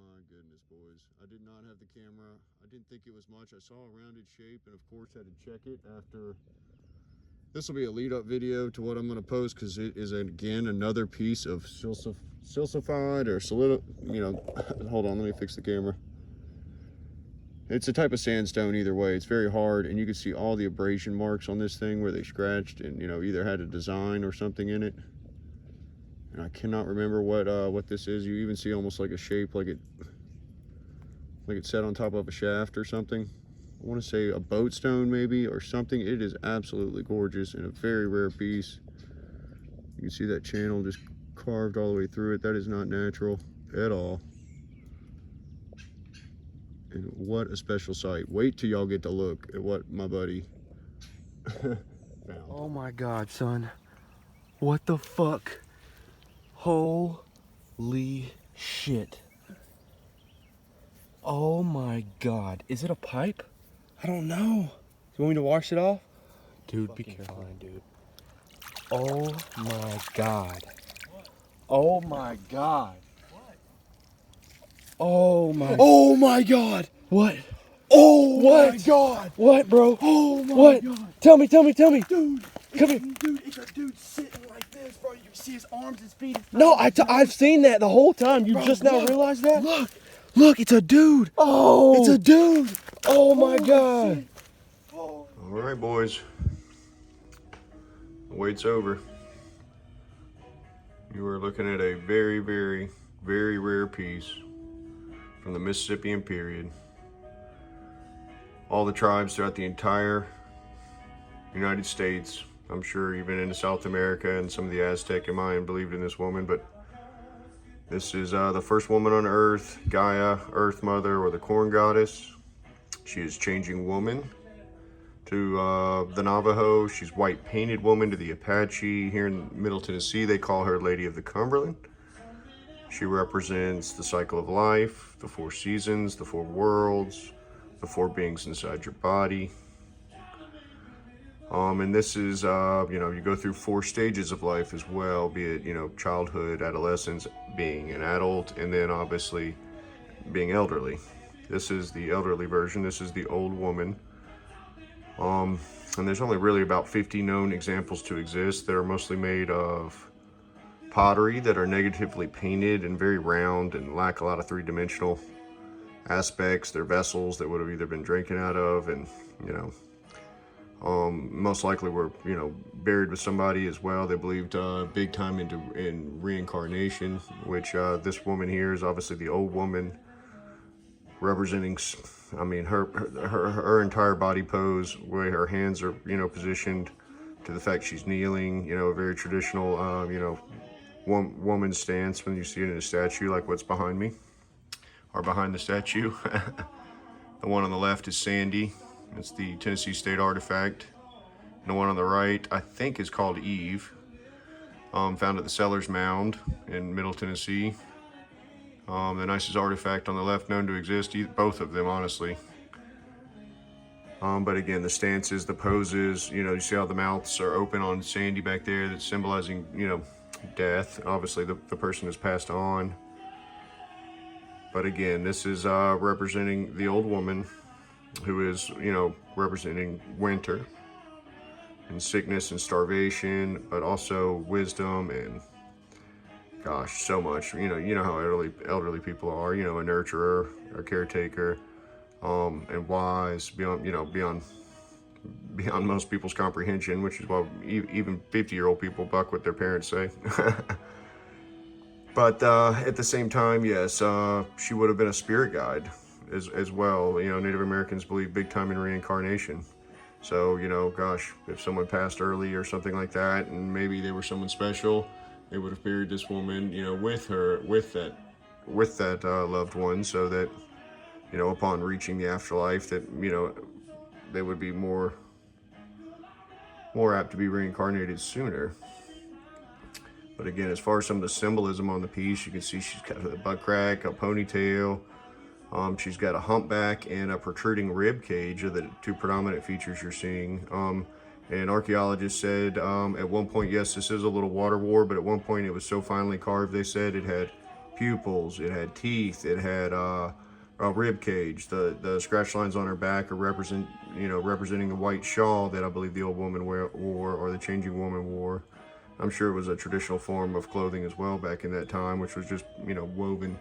my goodness, boys. I did not have the camera. I didn't think it was much. I saw a rounded shape and, of course, had to check it after. This will be a lead-up video to what I'm going to post because it is, again, another piece of silicified or hold on, let me fix the camera. It's a type of sandstone either way. It's very hard, and you can see all the abrasion marks on this thing where they scratched and, either had a design or something in it. And I cannot remember what this is. You even see almost like a shape, like it's set on top of a shaft or something. I want to say a boat stone maybe or something. It is absolutely gorgeous and a very rare piece. You can see that channel just carved all the way through it. That is not natural at all. And what a special sight. Wait till y'all get to look at what my buddy found. Oh my God, son. What the fuck? Holy shit. Oh my God. Is it a pipe? I don't know. You want me to wash it off? Dude, be careful, dude. Oh my God. Oh my God. Oh my. Oh my God. What? Oh What? my God. What, bro? Oh my What? God. Tell me. Dude. Come here. Dude, it's a dude sitting like this, bro. You can see his arms, his feet. His No, legs, I've seen that the whole time. You Bro, just now look, realized that? Look, it's a dude. Oh. It's a dude. Oh my Holy God. shit. Oh. All right, boys. The wait's over. You are looking at a very, very, very rare piece from the Mississippian period. All the tribes throughout the entire United States, I'm sure even into South America and some of the Aztec and Mayan believed in this woman, but this is the first woman on Earth, Gaia, Earth Mother, or the Corn Goddess. She is changing woman to the Navajo. She's white painted woman to the Apache. Here in Middle Tennessee, they call her Lady of the Cumberland. She represents the cycle of life, the 4 seasons, the 4 worlds, the 4 beings inside your body. And this is, you go through 4 stages of life as well, be it, childhood, adolescence, being an adult, and then obviously being elderly. This is the elderly version. This is the old woman. And there's only really about 50 known examples to exist. They're mostly made of pottery that are negatively painted and very round and lack a lot of 3-dimensional aspects. They're vessels that would have either been drinking out of and, most likely were, buried with somebody as well. They believed big time in reincarnation, which this woman here is obviously the old woman representing, her entire body pose, where her hands are, positioned to the fact she's kneeling, a very traditional, woman stance when you see it in a statue like what's behind me, or behind the statue. The one on the left is Sandy. It's the Tennessee State artifact. And the one on the right, I think, is called Eve. Found at the Sellers Mound in Middle Tennessee. The nicest artifact on the left known to exist, both of them, honestly. But again, the stances, the poses, you see how the mouths are open on Sandy back there, that's symbolizing, death. Obviously, the person has passed on. But again, this is representing the old woman, who is, representing winter and sickness and starvation, but also wisdom and, gosh, so much. You know how elderly people are. A nurturer, a caretaker, and wise beyond most people's comprehension, which is why even 50-year-old people buck what their parents say. But at the same time, yes, she would have been a spirit guide as well. Native Americans believe big time in reincarnation. So, gosh, if someone passed early or something like that, and maybe they were someone special, they would have buried this woman, with that loved one, so that, upon reaching the afterlife, that, they would be more apt to be reincarnated sooner. But again, as far as some of the symbolism on the piece, you can see she's got a butt crack, a ponytail. She's got a humpback and a protruding rib cage are the 2 predominant features you're seeing. And archaeologists said at one point, yes, this is a little water war, but at one point it was so finely carved, they said it had pupils, it had teeth, it had a rib cage. The scratch lines on her back are representing the white shawl that I believe the old woman wore, or the changing woman wore. I'm sure it was a traditional form of clothing as well back in that time, which was just, woven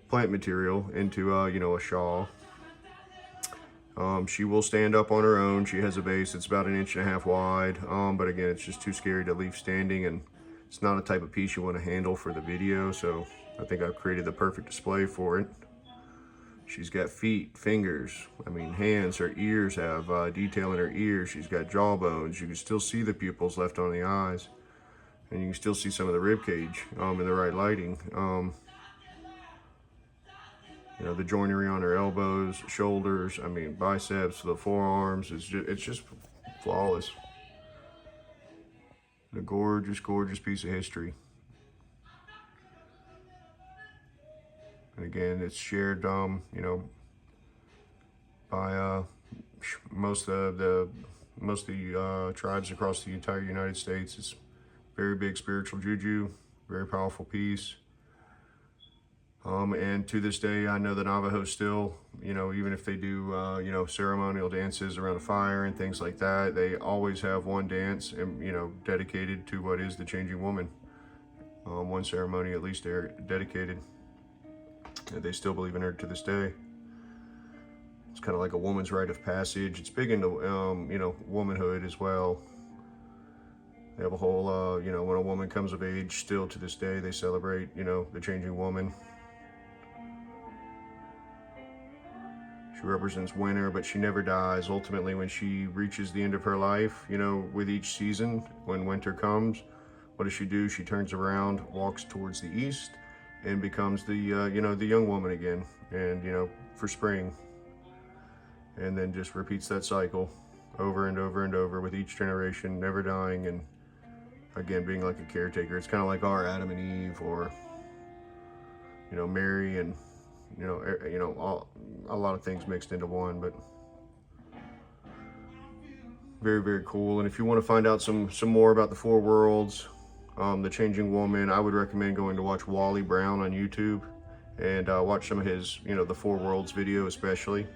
plant material into, a shawl. She will stand up on her own. She has a base that's about 1.5 inches wide, but again, it's just too scary to leave standing, and it's not a type of piece you want to handle for the video, so I think I've created the perfect display for it. She's got feet, fingers, hands. Her ears have detail in her ears. She's got jawbones. You can still see the pupils left on the eyes, and you can still see some of the rib cage in the right lighting. The joinery on her elbows, shoulders, biceps, the forearms, it's just flawless. A gorgeous, gorgeous piece of history. And again, it's shared, by most of the tribes across the entire United States. It's very big spiritual juju, very powerful piece. And to this day, I know the Navajo still, even if they do, ceremonial dances around a fire and things like that, they always have one dance, and dedicated to what is the changing woman. One ceremony at least they're dedicated. And they still believe in her to this day. It's kind of like a woman's rite of passage. It's big into, womanhood as well. They have a whole, when a woman comes of age, still to this day, they celebrate, the changing woman. She represents winter, but she never dies. Ultimately, when she reaches the end of her life, with each season, when winter comes, what does she do? She turns around, walks towards the east, and becomes the, the young woman again, and, for spring. And then just repeats that cycle over and over and over with each generation, never dying, and again, being like a caretaker. It's kind of like our Adam and Eve, or, Mary, and, a lot of things mixed into one, but very, very cool. And if you want to find out some more about the four worlds, the changing woman, I would recommend going to watch Wally Brown on YouTube, and watch some of his, the four worlds video especially.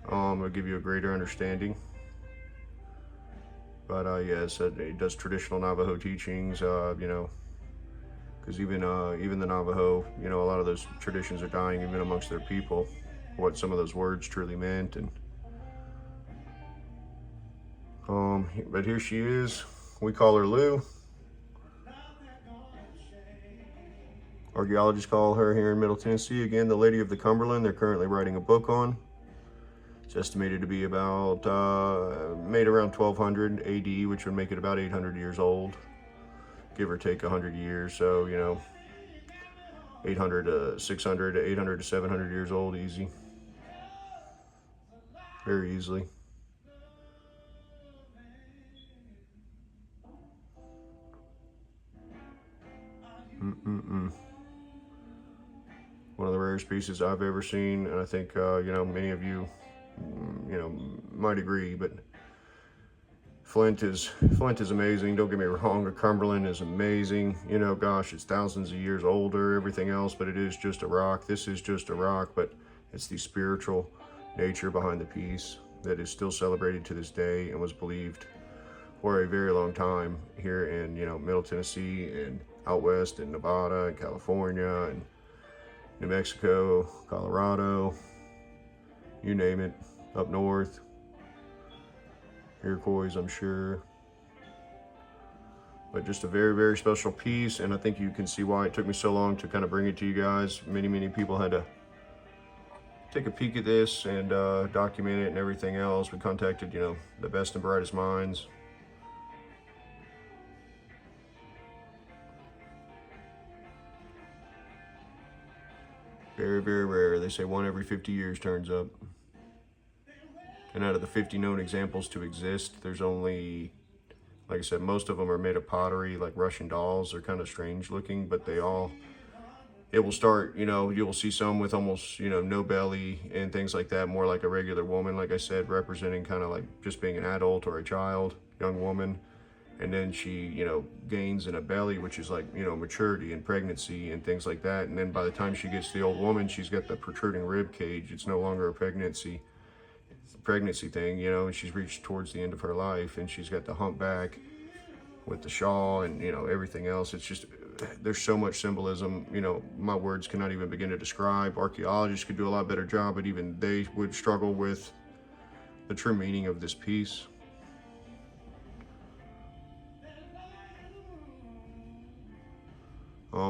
It'll give you a greater understanding. But yeah, so he does traditional Navajo teachings, because even the Navajo, a lot of those traditions are dying even amongst their people, what some of those words truly meant. And but here she is. We call her Lou. Archaeologists call her here in Middle Tennessee, again, the Lady of the Cumberland. They're currently writing a book on. It's estimated to be about made around 1200 AD, which would make it about 800 years old, give or take 100 years. So 800 to 600 to 800 to 700 years old, easy, very easily. One of the rarest pieces I've ever seen, and I think many of you might agree, but Flint is amazing. Don't get me wrong, the Cumberland is amazing. Gosh, it's thousands of years older, everything else, but it is just a rock. This is just a rock, but it's the spiritual nature behind the piece that is still celebrated to this day, and was believed for a very long time here in Middle Tennessee, and out west in Nevada and California and New Mexico, Colorado, you name it, up north, Iroquois, I'm sure. But just a very, very special piece, and I think you can see why it took me so long to kind of bring it to you guys. Many people had to take a peek at this and document it and everything else. We contacted, the best and brightest minds. Very, very rare. They say one every 50 years turns up. And out of the 50 known examples to exist, there's only, like I said, most of them are made of pottery, like Russian dolls. They're kind of strange looking, but it will start, you will see some with almost, no belly and things like that, more like a regular woman, like I said, representing kind of like just being an adult or a child, young woman. and then she, you know, gains in a belly, which is like, you know, maturity and pregnancy and things like that. And then by the time she gets to the old woman, she's got the protruding rib cage. It's no longer a pregnancy thing, you know, and she's reached towards the end of her life, and she's got the humpback with the shawl and, you know, everything else. It's just, there's so much symbolism, you know, my words cannot even begin to describe. Archaeologists could do a lot better job, but even they would struggle with the true meaning of this piece.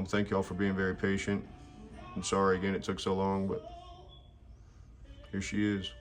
Thank y'all for being very patient. I'm sorry again it took so long, but here she is.